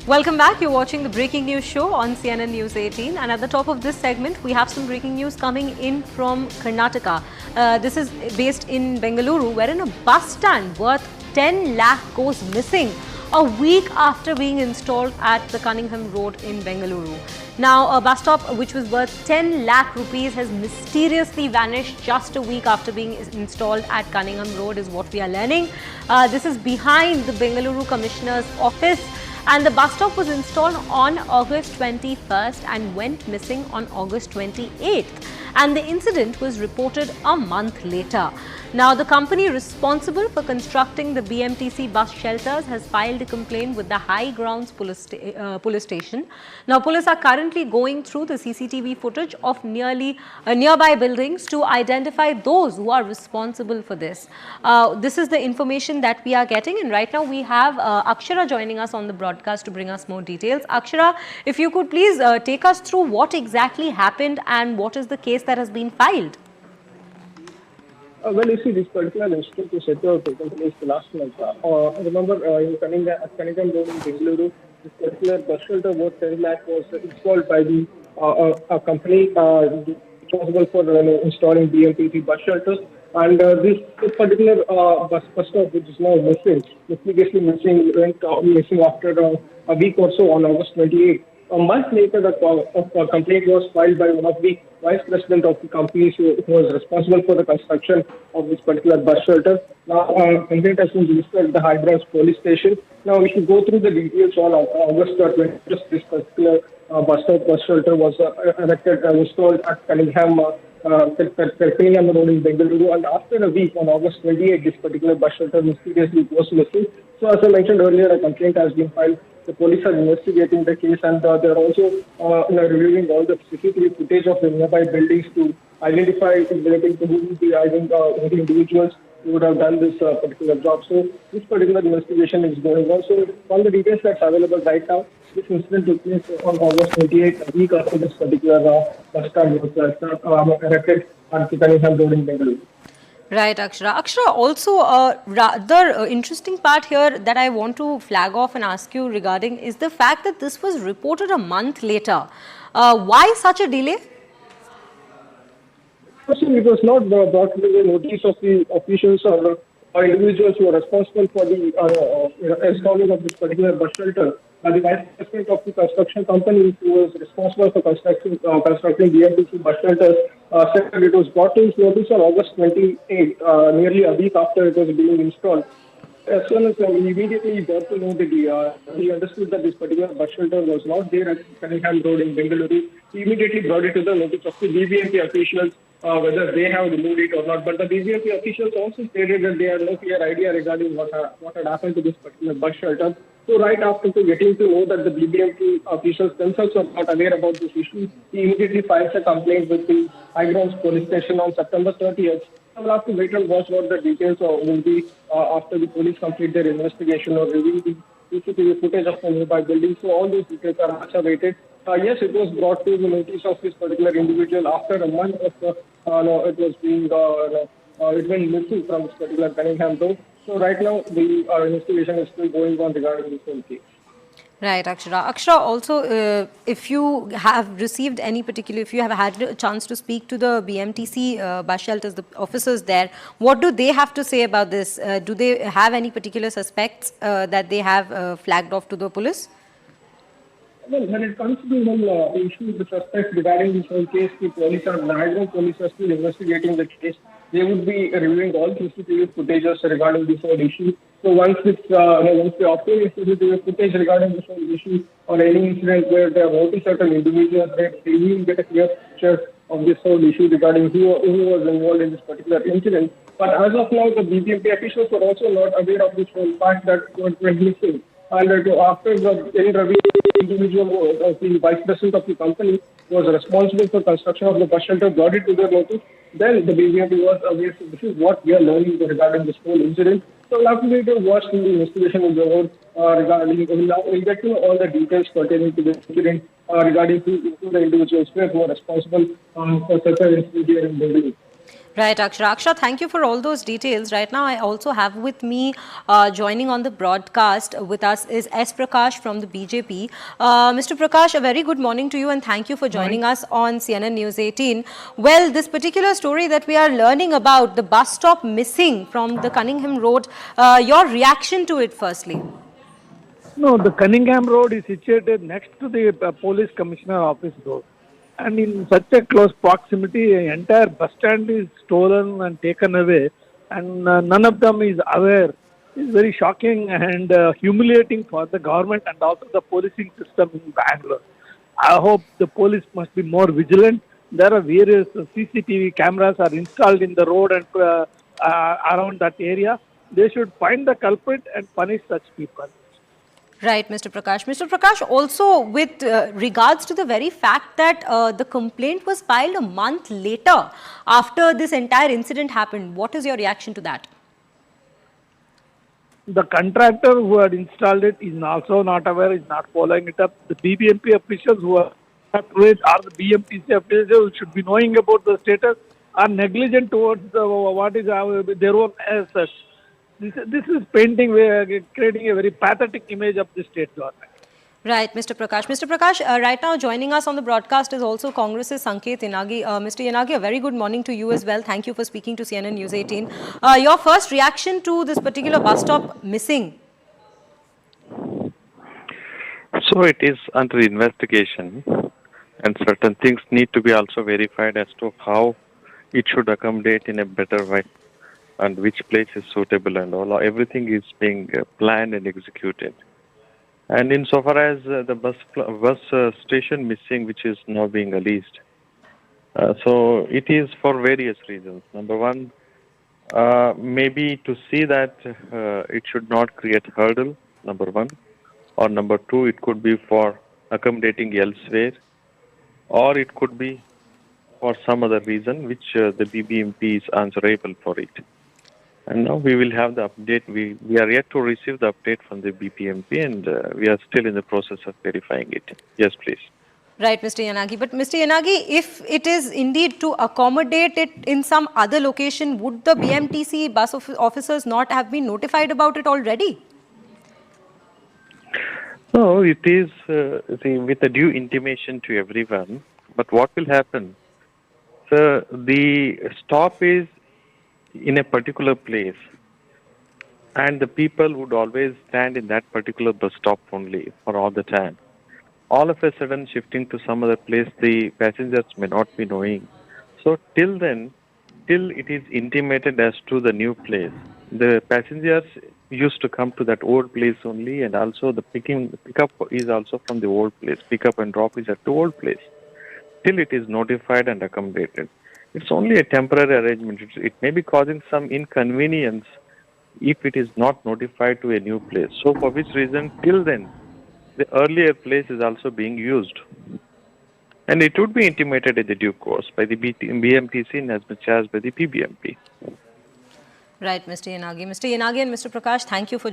Welcome back. You're watching the Breaking News Show on CNN News 18. And at the top of this segment, we have some breaking news coming in from Karnataka. This is based in Bengaluru, wherein a bus stand worth 10 lakh goes missing a week after being installed at the Cunningham Road in Bengaluru. Now, a bus stop which was worth 10 lakh rupees has mysteriously vanished just a week after being installed at Cunningham Road is what we are learning. This is behind the Bengaluru Commissioner's office. And the bus stop was installed on August 21st and went missing on August 28th. And the incident was reported a month later. Now, the company responsible for constructing the BMTC bus shelters has filed a complaint with the High Grounds police station. Now, police are currently going through the CCTV footage of nearby buildings to identify those who are responsible for this. This is the information that we are getting, and right now we have Akshara joining us on the broadcast to bring us more details. Akshara, if you could please take us through what exactly happened and what is the case that has been filed. Well, you see, this particular incident was set out taken place last month. Remember, in Cunningham Road in Bengaluru, this particular bus shelter worth 10 lakh was installed by the a company responsible for installing BMTC bus shelters. And this particular bus stop, which is now mysteriously missing, went missing after a week or so on August 28th. A month later, the complaint was filed by one of the vice president of the company who was responsible for the construction of this particular bus shelter. Now, complaint has been registered at the High Grounds police station. Now, if you go through the details on August 20th, this particular bus shelter was installed at Cunningham Road in Bengaluru, and after a week on August 28th, this particular bus shelter mysteriously was missing. So, as I mentioned earlier, a complaint has been filed. The police are investigating the case, and they are also reviewing all the CCTV footage of the nearby buildings to identify relating to who the individuals who would have done this particular job. So this particular investigation is going on. So all the details that's available right now, this incident took place on August 28th, a week after this particular bus stand was erected at Cunningham Road in Bengaluru. Right, Akshara. Akshara, also a rather interesting part here that I want to flag off and ask you regarding is the fact that this was reported a month later. Why such a delay? It was not brought to the notice of the officials or individuals who are responsible for the installing of this particular bus shelter. The vice president of the construction company who was responsible for constructing BMTC bus shelters said that it was brought to his notice on August 28th, nearly a week after it was being installed. As soon as we immediately got to know that he understood that this particular bus shelter was not there at Cunningham Road in Bengaluru, he immediately brought it to the notice of the BMT officials, whether they have removed it or not. But the BMT officials also stated that they had no clear idea regarding what had happened to this particular bus shelter. So right after getting to know that the BMT officials themselves are not aware about this issue, he immediately files a complaint with the High Grounds police station on September 30th. So we'll have to wait and watch what the details will be after the police complete their investigation or review the CCTV footage of the nearby buildings. So all those details are much awaited. Yes, it was brought to the notice of this particular individual after a month of it was being it went missing from this particular Cunningham Road. So right now the investigation is still going on regarding this whole case. Right, Akshara. Akshara, also, if you have received any particular, if you have had a chance to speak to the BMTC bus shelters, the officers there, what do they have to say about this? Do they have any particular suspects that they have flagged off to the police? Well, when it comes to the whole issue with the suspects regarding this whole case, the police are still investigating the case. They would be reviewing all CCTV footages regarding this whole issue. So once they obtain CCTV footage regarding this whole issue or any incident where they have noticed certain individuals, they will get a clear picture of this whole issue regarding who was involved in this particular incident. But as of now, the BMT officials were also not aware of this whole fact that went missing. And after the N Ravi individual, the vice president of the company, was responsible for construction of the bus shelter, brought it to their notice. Then the BMT was aware. So this is what we are learning regarding this whole incident. So we'll have to wait and watch the investigation in the road regarding. We'll get to know all the details pertaining to the incident regarding who the individuals were who are responsible for such an incident here in Bengaluru. Right, Akshara. Akshara, thank you for all those details. Right now, I also have with me, joining on the broadcast with us is S. Prakash from the BJP. Mr. Prakash, a very good morning to you and thank you for joining Morning. us on CNN News 18. Well, this particular story that we are learning about, the bus stop missing from the Cunningham Road, your reaction to it firstly? No, the Cunningham Road is situated next to the police commissioner office road. And in such a close proximity, an entire bus stand is stolen and taken away, and none of them is aware. It's very shocking and humiliating for the government and also the policing system in Bangalore. I hope the police must be more vigilant. There are various CCTV cameras are installed in the road and around that area. They should find the culprit and punish such people. Right, Mr. Prakash. Mr. Prakash, also with regards to the very fact that the complaint was filed a month later after this entire incident happened, what is your reaction to that? The contractor who had installed it is also not aware, is not following it up. The BBMP officials who are to it or the BMTC officials should be knowing about the status are negligent towards what is their own assets. This is painting, creating a very pathetic image of the state government. Right, Mr. Prakash. Mr. Prakash, right now joining us on the broadcast is also Congress's Sanket Yanagi. Mr. Yanagi, a very good morning to you as well. Thank you for speaking to CNN News 18. Your first reaction to this particular bus stop missing? So it is under investigation, and certain things need to be also verified as to how it should accommodate in a better way and which place is suitable and all. Everything is being planned and executed. And insofar as the bus station missing, which is now being released, so it is for various reasons. Number one, maybe to see that it should not create hurdle, number one. Or number two, it could be for accommodating elsewhere, or it could be for some other reason which the BBMP is answerable for it. And now we will have the update. We are yet to receive the update from the BPMP, and we are still in the process of verifying it. Yes, please. Right, Mr. Yanagi. But Mr. Yanagi, if it is indeed to accommodate it in some other location, would the BMTC bus officers not have been notified about it already? No, it is with a due intimation to everyone. But what will happen? So the stop is in a particular place, and the people would always stand in that particular bus stop only for all the time. All of a sudden shifting to some other place, the passengers may not be knowing. So till then, till it is intimated as to the new place, the passengers used to come to that old place only, and also the pickup is also from the old place. Pickup and drop is at the old place. Till it is notified and accommodated. It's only a temporary arrangement. It may be causing some inconvenience if it is not notified to a new place. So for which reason, till then, the earlier place is also being used. And it would be intimated in the due course by the BMTC as much as by the PBMP. Right, Mr. Yanagi. Mr. Yanagi and Mr. Prakash, thank you for